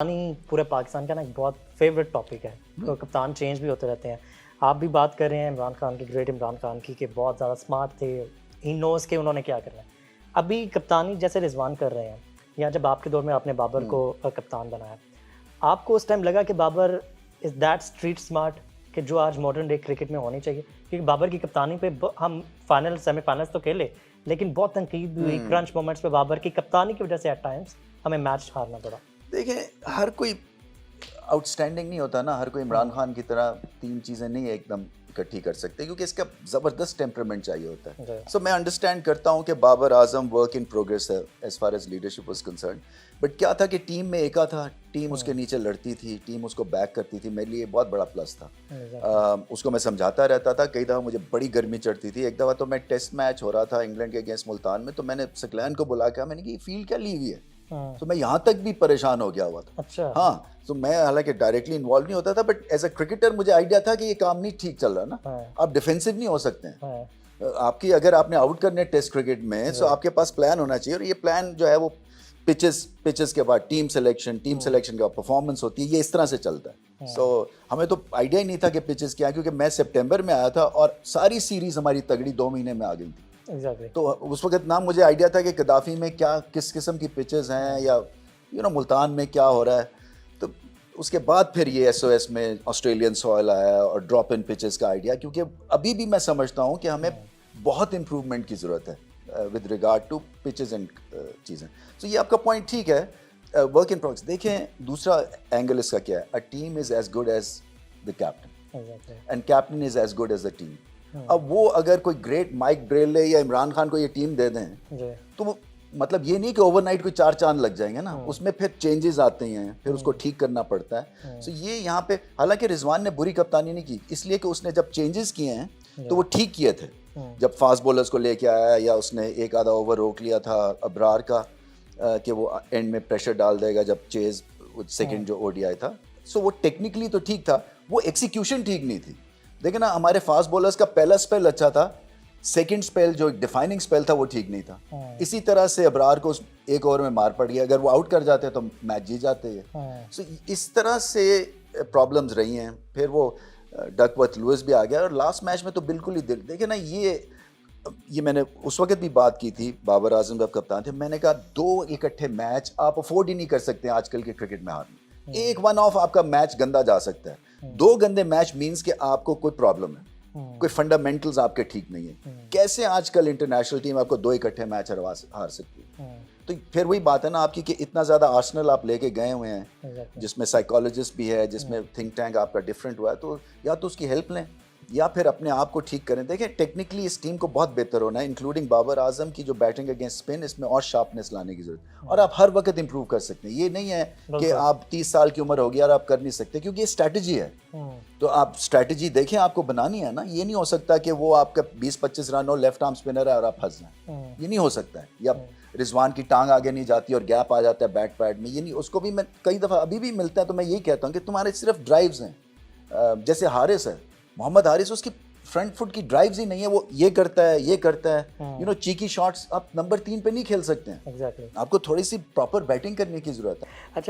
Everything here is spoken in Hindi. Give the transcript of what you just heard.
कप्तानी पूरे पाकिस्तान का ना एक बहुत फेवरेट टॉपिक है। तो कप्तान चेंज भी होते रहते हैं। आप भी बात कर रहे हैं इमरान खान की, ग्रेट इमरान खान की, कि बहुत ज़्यादा स्मार्ट थे, ही नोज़ के उन्होंने क्या करना है। अभी कप्तानी जैसे रिजवान कर रहे हैं, या जब आपके दौर में आपने बाबर को कप्तान बनाया, आपको उस टाइम लगा कि Babar is that street smart कि जो आज मॉडर्न डे क्रिकेट में होनी चाहिए? क्योंकि बाबर की कप्तानी पे हम फाइनल सेमीफाइनल्स तो खेले, लेकिन बहुत तनकीद भी हुई क्रंच मोमेंट्स पे बाबर की कप्तानी की वजह से एट टाइम्स हमें मैच हारना पड़ा। देखिए, हर कोई आउटस्टैंडिंग नहीं होता ना, हर कोई इमरान खान की तरह तीन चीज़ें नहीं एकदम इकट्ठी कर सकते, क्योंकि इसका ज़बरदस्त टेम्परामेंट चाहिए होता है। सो मैं अंडरस्टैंड करता हूँ कि Babar Azam work in progress है as far as leadership was concern, but क्या था कि टीम में एका था, टीम उसके नीचे लड़ती थी, टीम उसको बैक करती थी, मेरे लिए बहुत बड़ा प्लस था। उसको मैं समझाता रहता था, कई दफ़ा मुझे बड़ी गर्मी चढ़ती थी। एक दफ़ा तो मैं टेस्ट मैच हो रहा था इंग्लैंड के अगेंस्ट मुल्तान में, तो मैंने सकलैन को बुला के मैंने कि फील्ड क्या ली हुई है, तो मैं यहाँ तक भी परेशान हो गया हुआ था। अच्छा। हाँ, तो मैं हालांकि डायरेक्टली इन्वॉल्व नहीं होता था, बट एज अ क्रिकेटर मुझे आइडिया था कि ये काम नहीं ठीक चल रहा ना। आप डिफेंसिव नहीं हो सकते हैं। आपकी अगर आपने आउट करने टेस्ट क्रिकेट में, तो आपके पास प्लान होना चाहिए, और ये प्लान जो है वो पिचेस के बाद टीम सिलेक्शन के बाद परफॉर्मेंस होती है, ये इस तरह से चलता है। सो हमें तो आइडिया ही नहीं था कि पिचेस क्या, क्योंकि मैं सितंबर में आया था और सारी सीरीज हमारी तगड़ी 2 महीने में आ गई थी। Exactly. तो उस वक्त ना मुझे आइडिया था कि कदाफी में क्या किस किस्म की पिचेस हैं, या मुल्तान में क्या हो रहा है। तो उसके बाद फिर ये एसओएस में ऑस्ट्रेलियन सॉइल आया और ड्रॉप इन पिचेस का आइडिया, क्योंकि अभी भी मैं समझता हूँ कि हमें बहुत इम्प्रूवमेंट की ज़रूरत है with regard to pitches and चीज़ें। तो ये आपका पॉइंट ठीक है, वर्क इन प्रोग्रेस। देखें, दूसरा एंगल इसका क्या है, a team is as good as the captain and captain is as good as the team. अब वो अगर कोई ग्रेट माइक ब्रेले या इमरान खान को ये टीम दे दें, तो वो मतलब ये नहीं कि ओवरनाइट कोई 4 चांद लग जाएंगे ना, उसमें फिर चेंजेस आते हैं, फिर उसको ठीक करना पड़ता है। सो ये यहाँ पे, हालांकि रिजवान ने बुरी कप्तानी नहीं की, इसलिए कि उसने जब चेंजेस किए हैं तो वो ठीक किए थे। जब फास्ट बॉलर्स को लेके आया, या उसने एक आधा ओवर रोक लिया था अबरार का कि वो एंड में प्रेशर डाल देगा जब चेज सेकेंड जो ओडीआई था। सो वो टेक्निकली तो ठीक था, वो एक्सिक्यूशन ठीक नहीं थी। देखिए ना, हमारे फास्ट बॉलर्स का पहला स्पेल अच्छा था, सेकंड स्पेल जो डिफाइनिंग स्पेल था वो ठीक नहीं था। इसी तरह से अबरार को एक ओवर में मार पड़ गया, अगर वो आउट कर जाते तो मैच जीत जाते हैं। सो इस तरह से प्रॉब्लम्स रही हैं। फिर वो डकवर्थ लुइस भी आ गया, और लास्ट मैच में तो बिल्कुल ही दिल, देखिए ना, ये मैंने उस वक्त भी बात की थी, बाबर आजम जब कप्तान थे, मैंने कहा 2 इकट्ठे मैच आप अफोर्ड ही नहीं कर सकते आजकल के क्रिकेट में हारना। एक वन ऑफ आपका मैच गंदा जा सकता है, 2 गंदे मैच मींस कि आपको कोई प्रॉब्लम है, कोई फंडामेंटल्स आपके ठीक नहीं है। कैसे आजकल इंटरनेशनल टीम आपको 2 इकट्ठे मैच हार सकती है? तो फिर वही बात है ना आपकी, कि इतना ज़्यादा आर्सेनल आप लेके गए हुए हैं, जिसमें साइकोलॉजिस्ट भी है, जिसमें थिंक टैंक आपका डिफरेंट हुआ है, तो या तो उसकी हेल्प लें या फिर अपने आप को ठीक करें। देखें, टेक्निकली इस टीम को बहुत बेहतर होना है, इंक्लूडिंग बाबर आजम की जो बैटिंग अगेंस्ट स्पिन, इसमें और शार्पनेस लाने की जरूरत है, और आप हर वक्त इंप्रूव कर सकते हैं। ये नहीं है कि आप 30 साल की उम्र होगी और आप कर नहीं सकते, क्योंकि ये स्ट्रैटेजी है। तो आप स्ट्रैटेजी देखें, आपको बनानी है ना। ये नहीं हो सकता कि वो आपका 20-25 रन हो, लेफ्ट आर्म स्पिनर है और आप फंस जाएं, ये नहीं हो सकता है। या रिजवान की टांग आगे नहीं जाती और गैप आ जाता है बैट पैड में, ये नहीं। उसको भी मैं कई दफ़ा अभी भी मिलता है तो मैं यही कहता हूँ कि तुम्हारे सिर्फ ड्राइव्स हैं। जैसे हारिस है, मोहम्मद हारिस, उसकी फ्रंट फुट की ड्राइव्स ही नहीं है, वो ये करता है, चीकी शॉट्स आप नंबर 3 पे नहीं खेल सकते हैं। Exactly. आपको थोड़ी सी प्रॉपर बैटिंग करने की जरूरत है। अच्छा।